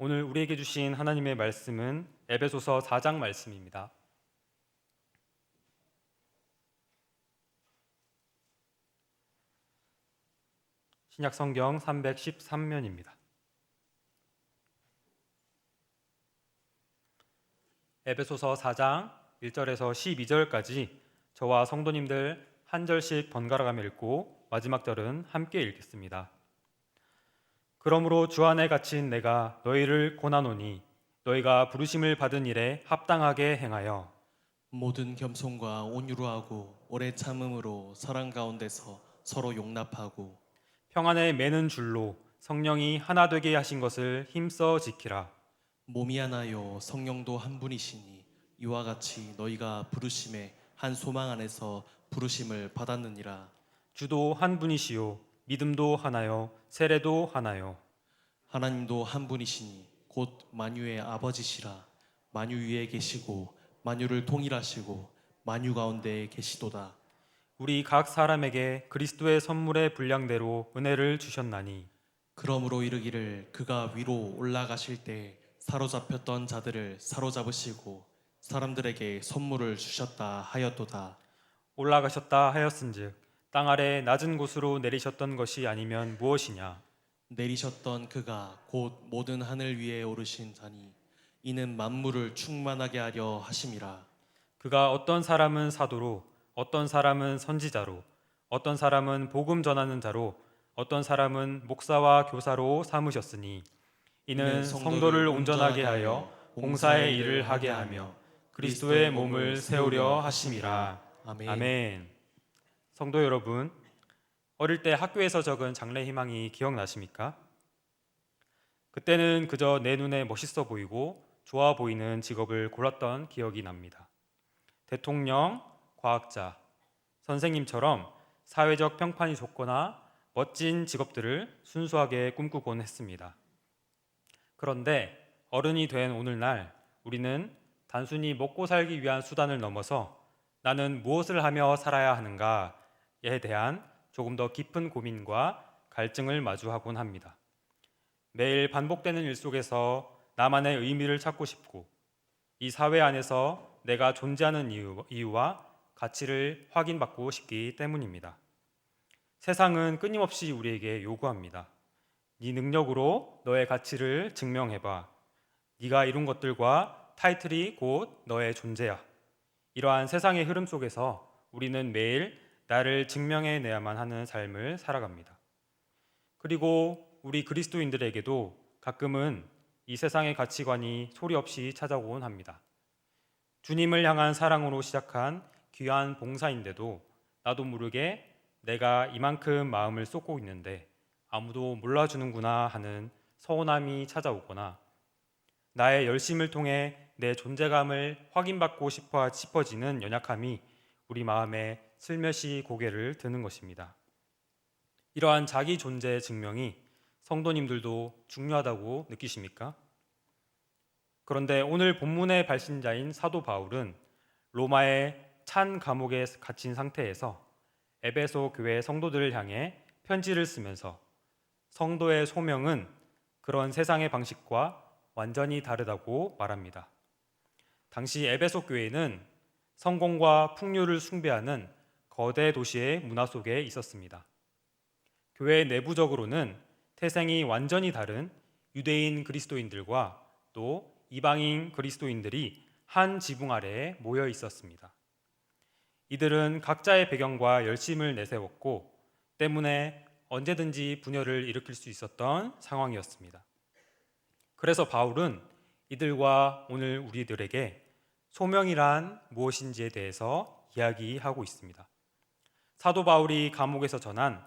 오늘 우리에게 주신 하나님의 말씀은 에베소서 4장 말씀입니다. 신약 성경 313면입니다. 에베소서 4장 1절에서 12절까지 저와 성도님들 한 절씩 번갈아가며 읽고 마지막 절은 함께 읽겠습니다. 그러므로 주 안에 갇힌 내가 너희를 권하노니 너희가 부르심을 받은 일에 합당하게 행하여 모든 겸손과 온유로 하고 오래 참음으로 사랑 가운데서 서로 용납하고 평안에 매는 줄로 성령이 하나 되게 하신 것을 힘써 지키라. 몸이 하나요 성령도 한 분이시니 이와 같이 너희가 부르심의 한 소망 안에서 부르심을 받았느니라. 주도 한 분이시요 믿음도 하나요 세례도 하나요. 하나님도 한 분이시니 곧 만유의 아버지시라. 만유 위에 계시고 만유를 통일하시고 만유 가운데 계시도다. 우리 각 사람에게 그리스도의 선물의 분량대로 은혜를 주셨나니 그러므로 이르기를 그가 위로 올라가실 때 사로잡혔던 자들을 사로잡으시고 사람들에게 선물을 주셨다 하였도다. 올라가셨다 하였은즉 땅 아래 낮은 곳으로 내리셨던 것이 아니면 무엇이냐. 내리셨던 그가 곧 모든 하늘 위에 오르신 자니 이는 만물을 충만하게 하려 하심이라. 그가 어떤 사람은 사도로 어떤 사람은 선지자로 어떤 사람은 복음 전하는 자로 어떤 사람은 목사와 교사로 삼으셨으니 이는 성도를 온전하게 하여 봉사의 일을 하게 하며 그리스도의 몸을 세우려 하심이라. 아멘. 아멘. 성도 여러분, 어릴 때 학교에서 적은 장래 희망이 기억나십니까? 그때는 그저 내 눈에 멋있어 보이고 좋아 보이는 직업을 골랐던 기억이 납니다. 대통령, 과학자, 선생님처럼 사회적 평판이 좋거나 멋진 직업들을 순수하게 꿈꾸곤 했습니다. 그런데 어른이 된 오늘날 우리는 단순히 먹고 살기 위한 수단을 넘어서 나는 무엇을 하며 살아야 하는가에 대한 조금 더 깊은 고민과 갈증을 마주하곤 합니다. 매일 반복되는 일 속에서 나만의 의미를 찾고 싶고 이 사회 안에서 내가 존재하는 이유와 가치를 확인받고 싶기 때문입니다. 세상은 끊임없이 우리에게 요구합니다. 네 능력으로 너의 가치를 증명해봐. 네가 이룬 것들과 타이틀이 곧 너의 존재야. 이러한 세상의 흐름 속에서 우리는 매일 나를 증명해내야만 하는 삶을 살아갑니다. 그리고 우리 그리스도인들에게도 가끔은 이 세상의 가치관이 소리 없이 찾아오곤 합니다. 주님을 향한 사랑으로 시작한 귀한 봉사인데도 나도 모르게 내가 이만큼 마음을 쏟고 있는데 아무도 몰라주는구나 하는 서운함이 찾아오거나 나의 열심을 통해 내 존재감을 확인받고 싶어지는 연약함이 우리 마음에 슬며시 고개를 드는 것입니다. 이러한 자기 존재 증명이 성도님들도 중요하다고 느끼십니까? 그런데 오늘 본문의 발신자인 사도 바울은 로마의 찬 감옥에 갇힌 상태에서 에베소 교회 성도들을 향해 편지를 쓰면서 성도의 소명은 그런 세상의 방식과 완전히 다르다고 말합니다. 당시 에베소 교회는 성공과 풍요를 숭배하는 거대 도시의 문화 속에 있었습니다. 교회 내부적으로는 태생이 완전히 다른 유대인 그리스도인들과 또 이방인 그리스도인들이 한 지붕 아래에 모여 있었습니다. 이들은 각자의 배경과 열심을 내세웠고 때문에 언제든지 분열을 일으킬 수 있었던 상황이었습니다. 그래서 바울은 이들과 오늘 우리들에게 소명이란 무엇인지에 대해서 이야기하고 있습니다. 사도 바울이 감옥에서 전한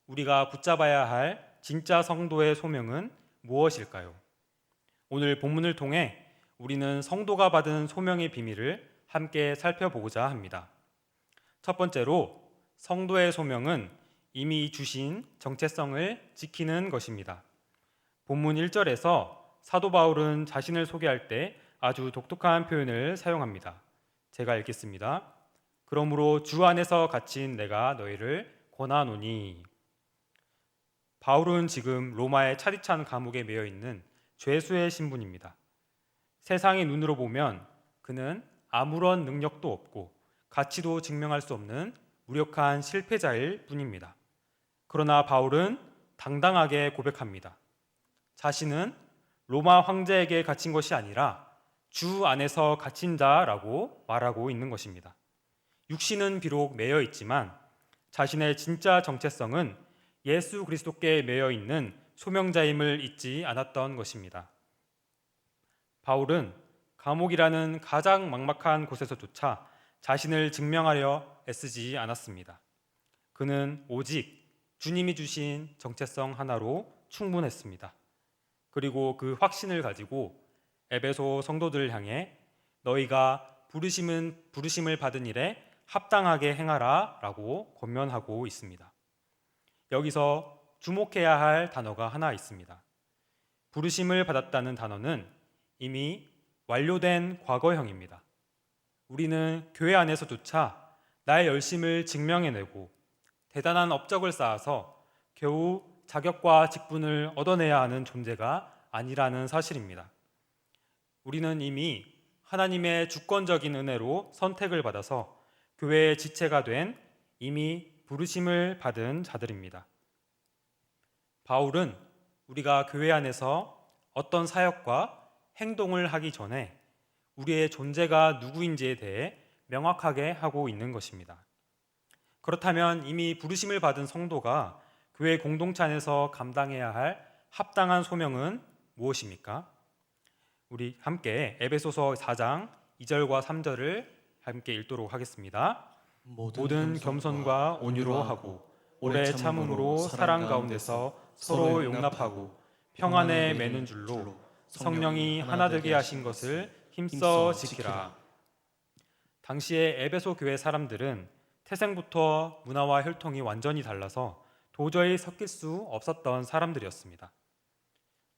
우리가 붙잡아야 할 진짜 성도의 소명은 무엇일까요? 오늘 본문을 통해 우리는 성도가 받은 소명의 비밀을 함께 살펴보고자 합니다. 첫 번째로 성도의 소명은 이미 주신 정체성을 지키는 것입니다. 본문 1절에서 사도 바울은 자신을 소개할 때 아주 독특한 표현을 사용합니다. 제가 읽겠습니다. 그러므로 주 안에서 갇힌 내가 너희를 권하노니. 바울은 지금 로마의 차디찬 감옥에 매여 있는 죄수의 신분입니다. 세상의 눈으로 보면 그는 아무런 능력도 없고 가치도 증명할 수 없는 무력한 실패자일 뿐입니다. 그러나 바울은 당당하게 고백합니다. 자신은 로마 황제에게 갇힌 것이 아니라 주 안에서 갇힌 자라고 말하고 있는 것입니다. 육신은 비록 매여 있지만 자신의 진짜 정체성은 예수 그리스도께 매여 있는 소명자임을 잊지 않았던 것입니다. 바울은 감옥이라는 가장 막막한 곳에서조차 자신을 증명하려 애쓰지 않았습니다. 그는 오직 주님이 주신 정체성 하나로 충분했습니다. 그리고 그 확신을 가지고 에베소 성도들을 향해 너희가 부르심을 받은 일에 합당하게 행하라 라고 권면하고 있습니다. 여기서 주목해야 할 단어가 하나 있습니다. 부르심을 받았다는 단어는 이미 완료된 과거형입니다. 우리는 교회 안에서조차 나의 열심을 증명해내고 대단한 업적을 쌓아서 겨우 자격과 직분을 얻어내야 하는 존재가 아니라는 사실입니다. 우리는 이미 하나님의 주권적인 은혜로 선택을 받아서 교회의 지체가 된 이미 부르심을 받은 자들입니다. 바울은 우리가 교회 안에서 어떤 사역과 행동을 하기 전에 우리의 존재가 누구인지에 대해 명확하게 하고 있는 것입니다. 그렇다면 이미 부르심을 받은 성도가 교회 공동체 안에서 감당해야 할 합당한 소명은 무엇입니까? 우리 함께 에베소서 4장 2절과 3절을 함께 읽도록 하겠습니다. 모든 겸손과 온유로 하고 오래 참음으로 사랑 가운데서 서로 용납하고 평안에 매는 줄로 성령이 하나 되게 하신 것을 힘써 지키라. 당시의 에베소 교회 사람들은 태생부터 문화와 혈통이 완전히 달라서 도저히 섞일 수 없었던 사람들이었습니다.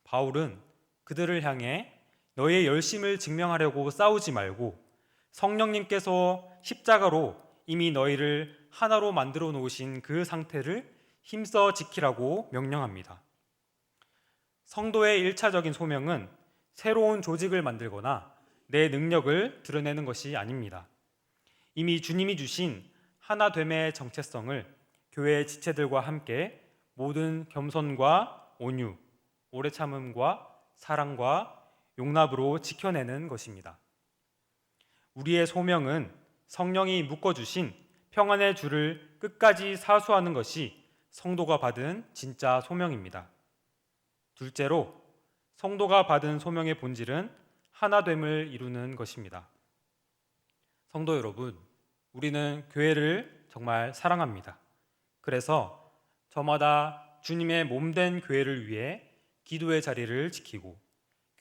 바울은 그들을 향해 너의 열심을 증명하려고 싸우지 말고 성령님께서 십자가로 이미 너희를 하나로 만들어 놓으신 그 상태를 힘써 지키라고 명령합니다. 성도의 1차적인 소명은 새로운 조직을 만들거나 내 능력을 드러내는 것이 아닙니다. 이미 주님이 주신 하나됨의 정체성을 교회의 지체들과 함께 모든 겸손과 온유, 오래 참음과 사랑과 용납으로 지켜내는 것입니다. 우리의 소명은 성령이 묶어주신 평안의 줄을 끝까지 사수하는 것이 성도가 받은 진짜 소명입니다. 둘째로, 성도가 받은 소명의 본질은 하나됨을 이루는 것입니다. 성도 여러분, 우리는 교회를 정말 사랑합니다. 그래서 저마다 주님의 몸된 교회를 위해 기도의 자리를 지키고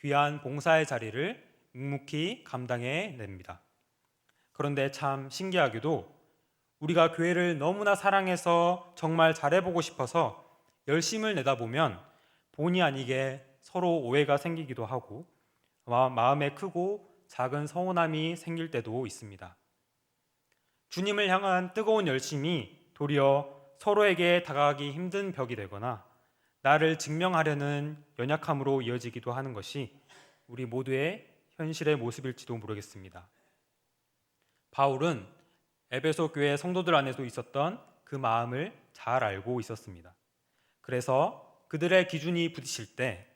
귀한 봉사의 자리를 묵묵히 감당해 냅니다. 그런데 참 신기하게도 우리가 교회를 너무나 사랑해서 정말 잘해보고 싶어서 열심을 내다 보면 본의 아니게 서로 오해가 생기기도 하고 마음에 크고 작은 서운함이 생길 때도 있습니다. 주님을 향한 뜨거운 열심이 도리어 서로에게 다가가기 힘든 벽이 되거나 나를 증명하려는 연약함으로 이어지기도 하는 것이 우리 모두의 현실의 모습일지도 모르겠습니다. 바울은 에베소 교회 성도들 안에도 있었던 그 마음을 잘 알고 있었습니다. 그래서 그들의 기준이 부딪힐 때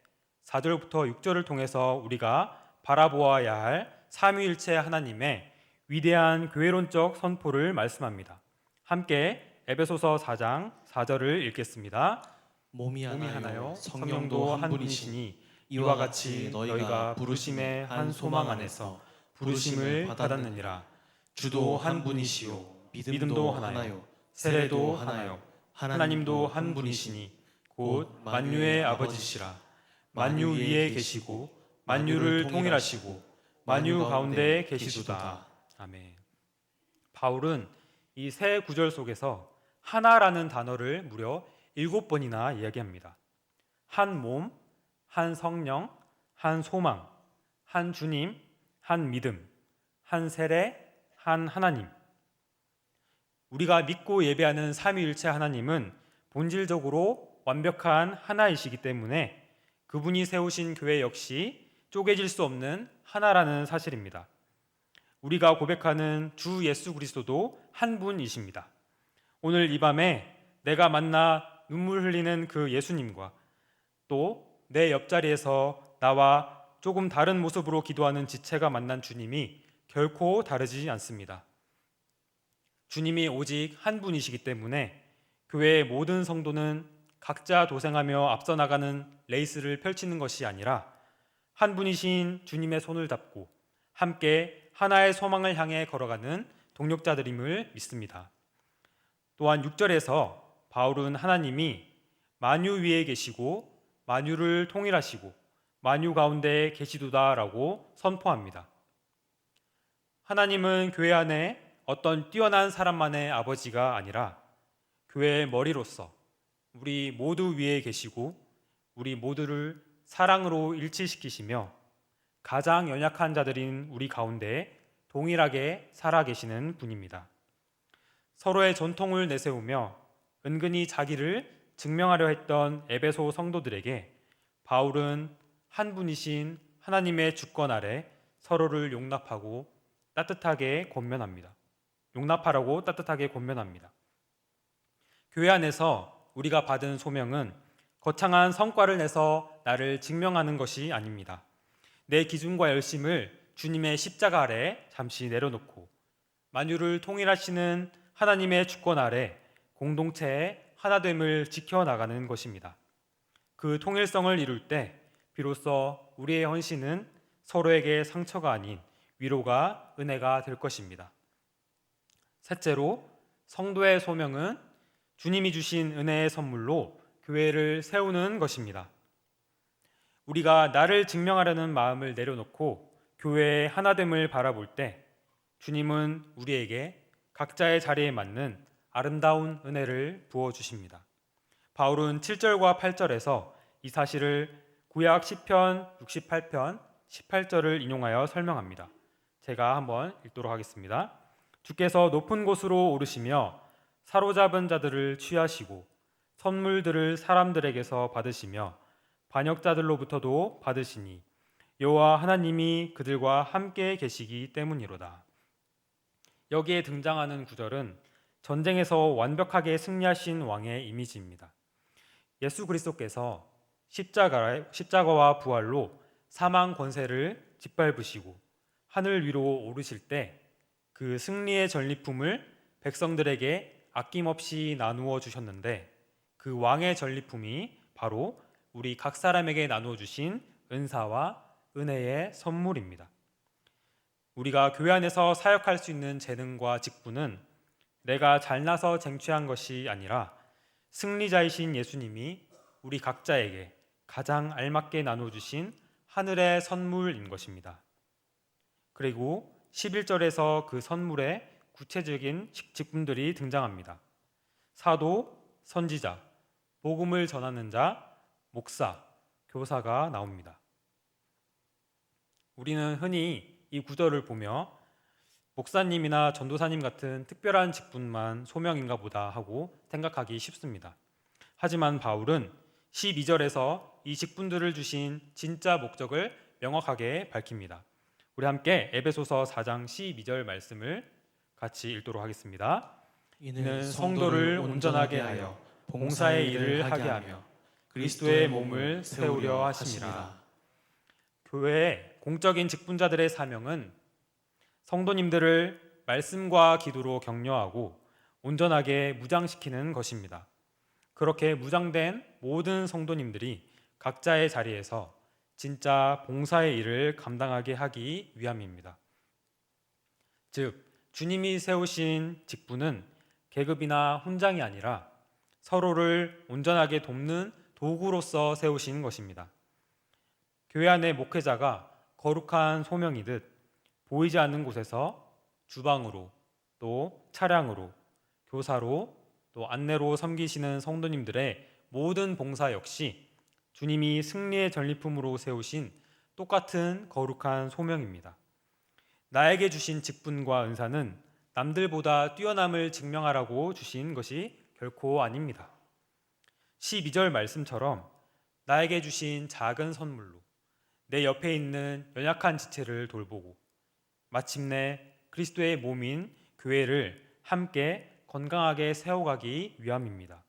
4절부터 6절을 통해서 우리가 바라보아야 할 삼위일체 하나님의 위대한 교회론적 선포를 말씀합니다. 함께 에베소서 4장 4절을 읽겠습니다. 몸이 하나요 성령도 한 분이시니 이와 같이 너희가 부르심의 한 소망 안에서 부르심을 받았느니라. 주도 한 분이시요 믿음도 하나요 세례도 하나요 하나님도 한 분이시니 곧 만유의 아버지시라. 만유 위에 계시고 만유를 통일하시고 만유 가운데 계시도다. 아멘. 바울은 이 세 구절 속에서 하나라는 단어를 무려 7번이나 이야기합니다. 한 몸, 한 성령, 한 소망, 한 주님, 한 믿음, 한 세례, 한 하나님. 우리가 믿고 예배하는 삼위일체 하나님은 본질적으로 완벽한 하나이시기 때문에 그분이 세우신 교회 역시 쪼개질 수 없는 하나라는 사실입니다. 우리가 고백하는 주 예수 그리스도도 한 분이십니다. 오늘 이 밤에 내가 만나 눈물 흘리는 그 예수님과 또 내 옆자리에서 나와 조금 다른 모습으로 기도하는 지체가 만난 주님이 결코 다르지 않습니다. 주님이 오직 한 분이시기 때문에 교회의 모든 성도는 각자 도생하며 앞서 나가는 레이스를 펼치는 것이 아니라 한 분이신 주님의 손을 잡고 함께 하나의 소망을 향해 걸어가는 동력자들임을 믿습니다. 또한 6절에서 바울은 하나님이 만유 위에 계시고 만유를 통일하시고 만유 가운데 계시도다라고 선포합니다. 하나님은 교회 안에 어떤 뛰어난 사람만의 아버지가 아니라 교회의 머리로서 우리 모두 위에 계시고 우리 모두를 사랑으로 일치시키시며 가장 연약한 자들인 우리 가운데 동일하게 살아계시는 분입니다. 서로의 전통을 내세우며 은근히 자기를 증명하려 했던 에베소 성도들에게 바울은 한 분이신 하나님의 주권 아래 서로를 용납하라고 따뜻하게 권면합니다. 교회 안에서 우리가 받은 소명은 거창한 성과를 내서 나를 증명하는 것이 아닙니다. 내 기준과 열심을 주님의 십자가 아래 잠시 내려놓고 만유를 통일하시는 하나님의 주권 아래 공동체의 하나됨을 지켜나가는 것입니다. 그 통일성을 이룰 때 비로소 우리의 헌신은 서로에게 상처가 아닌 위로가 은혜가 될 것입니다. 셋째로 성도의 소명은 주님이 주신 은혜의 선물로 교회를 세우는 것입니다. 우리가 나를 증명하려는 마음을 내려놓고 교회의 하나됨을 바라볼 때 주님은 우리에게 각자의 자리에 맞는 아름다운 은혜를 부어주십니다. 바울은 7절과 8절에서 이 사실을 구약 시편 68편 18절을 인용하여 설명합니다. 제가 한번 읽도록 하겠습니다. 주께서 높은 곳으로 오르시며 사로잡은 자들을 취하시고 선물들을 사람들에게서 받으시며 반역자들로부터도 받으시니 여호와 하나님이 그들과 함께 계시기 때문이로다. 여기에 등장하는 구절은 전쟁에서 완벽하게 승리하신 왕의 이미지입니다. 예수 그리스도께서 십자가와 부활로 사망 권세를 짓밟으시고 하늘 위로 오르실 때 그 승리의 전리품을 백성들에게 아낌없이 나누어 주셨는데 그 왕의 전리품이 바로 우리 각 사람에게 나누어 주신 은사와 은혜의 선물입니다. 우리가 교회 안에서 사역할 수 있는 재능과 직분은 내가 잘나서 쟁취한 것이 아니라 승리자이신 예수님이 우리 각자에게 가장 알맞게 나누어 주신 하늘의 선물인 것입니다. 그리고 11절에서 그 선물의 구체적인 직분들이 등장합니다. 사도, 선지자, 복음을 전하는 자, 목사, 교사가 나옵니다. 우리는 흔히 이 구절을 보며 목사님이나 전도사님 같은 특별한 직분만 소명인가 보다 하고 생각하기 쉽습니다. 하지만 바울은 12절에서 이 직분들을 주신 진짜 목적을 명확하게 밝힙니다. 우리 함께 에베소서 4장 12절 말씀을 같이 읽도록 하겠습니다. 이는 성도를 온전하게 하여 봉사의 일을 하게 하며 그리스도의 몸을 세우려 하심이라. 교회의 공적인 직분자들의 사명은 성도님들을 말씀과 기도로 격려하고 온전하게 무장시키는 것입니다. 그렇게 무장된 모든 성도님들이 각자의 자리에서 진짜 봉사의 일을 감당하게 하기 위함입니다. 즉, 주님이 세우신 직분은 계급이나 훈장이 아니라 서로를 온전하게 돕는 도구로서 세우신 것입니다. 교회 안의 목회자가 거룩한 소명이듯 보이지 않는 곳에서 주방으로 또 차량으로 교사로 또 안내로 섬기시는 성도님들의 모든 봉사 역시 주님이 승리의 전리품으로 세우신 똑같은 거룩한 소명입니다. 나에게 주신 직분과 은사는 남들보다 뛰어남을 증명하라고 주신 것이 결코 아닙니다. 12절 말씀처럼 나에게 주신 작은 선물로 내 옆에 있는 연약한 지체를 돌보고 마침내 그리스도의 몸인 교회를 함께 건강하게 세워가기 위함입니다.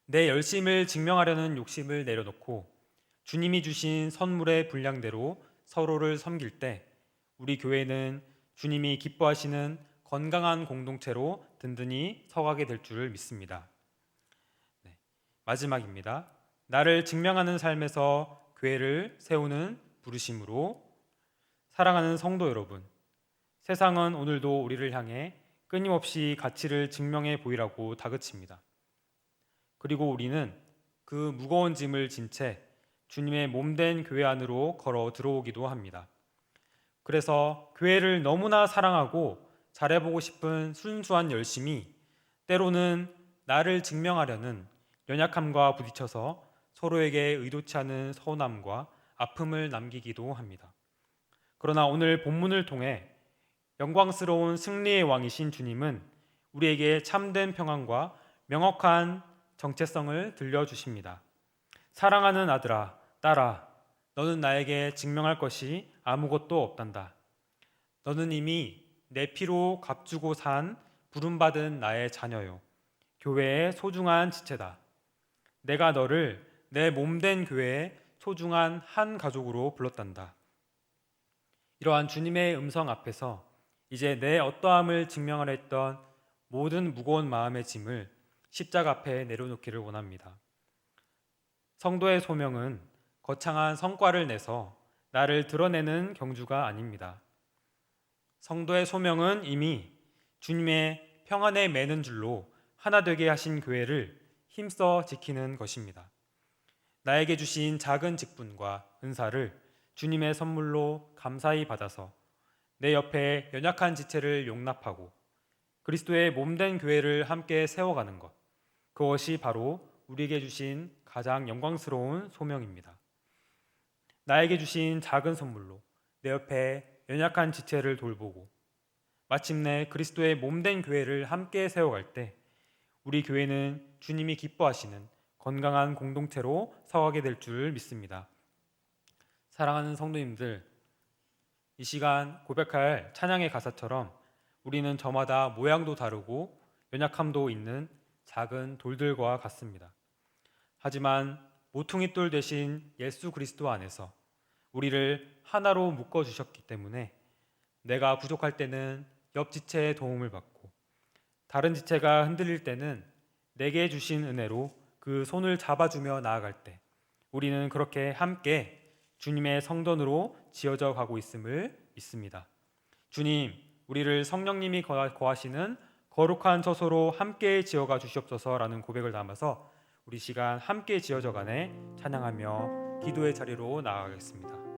내 열심을 증명하려는 욕심을 내려놓고 주님이 주신 선물의 분량대로 서로를 섬길 때 우리 교회는 주님이 기뻐하시는 건강한 공동체로 든든히 서가게 될 줄을 믿습니다. 마지막입니다. 나를 증명하는 삶에서 교회를 세우는 부르심으로 사랑하는 성도 여러분, 세상은 오늘도 우리를 향해 끊임없이 가치를 증명해 보이라고 다그칩니다. 그리고 우리는 그 무거운 짐을 진 채 주님의 몸된 교회 안으로 걸어 들어오기도 합니다. 그래서 교회를 너무나 사랑하고 잘해보고 싶은 순수한 열심이 때로는 나를 증명하려는 연약함과 부딪혀서 서로에게 의도치 않은 서운함과 아픔을 남기기도 합니다. 그러나 오늘 본문을 통해 영광스러운 승리의 왕이신 주님은 우리에게 참된 평안과 명확한 정체성을 들려주십니다. 사랑하는 아들아, 딸아, 너는 나에게 증명할 것이 아무것도 없단다. 너는 이미 내 피로 값주고 산 부름받은 나의 자녀요. 교회의 소중한 지체다. 내가 너를 내 몸된 교회의 소중한 한 가족으로 불렀단다. 이러한 주님의 음성 앞에서 이제 내 어떠함을 증명하려 했던 모든 무거운 마음의 짐을 십자가 앞에 내려놓기를 원합니다. 성도의 소명은 거창한 성과를 내서 나를 드러내는 경주가 아닙니다. 성도의 소명은 이미 주님의 평안에 매는 줄로 하나 되게 하신 교회를 힘써 지키는 것입니다. 나에게 주신 작은 직분과 은사를 주님의 선물로 감사히 받아서 내 옆에 연약한 지체를 용납하고 그리스도의 몸된 교회를 함께 세워가는 것, 그것이 바로 우리에게 주신 가장 영광스러운 소명입니다. 나에게 주신 작은 선물로 내 옆에 연약한 지체를 돌보고 마침내 그리스도의 몸된 교회를 함께 세워갈 때 우리 교회는 주님이 기뻐하시는 건강한 공동체로 서가게 될 줄 믿습니다. 사랑하는 성도님들, 이 시간 고백할 찬양의 가사처럼 우리는 저마다 모양도 다르고 연약함도 있는 작은 돌들과 같습니다. 하지만 모퉁이 돌 대신 예수 그리스도 안에서 우리를 하나로 묶어 주셨기 때문에 내가 부족할 때는 옆 지체의 도움을 받고 다른 지체가 흔들릴 때는 내게 주신 은혜로 그 손을 잡아주며 나아갈 때 우리는 그렇게 함께 주님의 성전으로 지어져 가고 있음을 믿습니다. 주님, 우리를 성령님이 거하시는 거룩한 처소로 함께 지어가 주시옵소서라는 고백을 담아서 우리 시간 함께 지어져 가네 찬양하며 기도의 자리로 나아가겠습니다.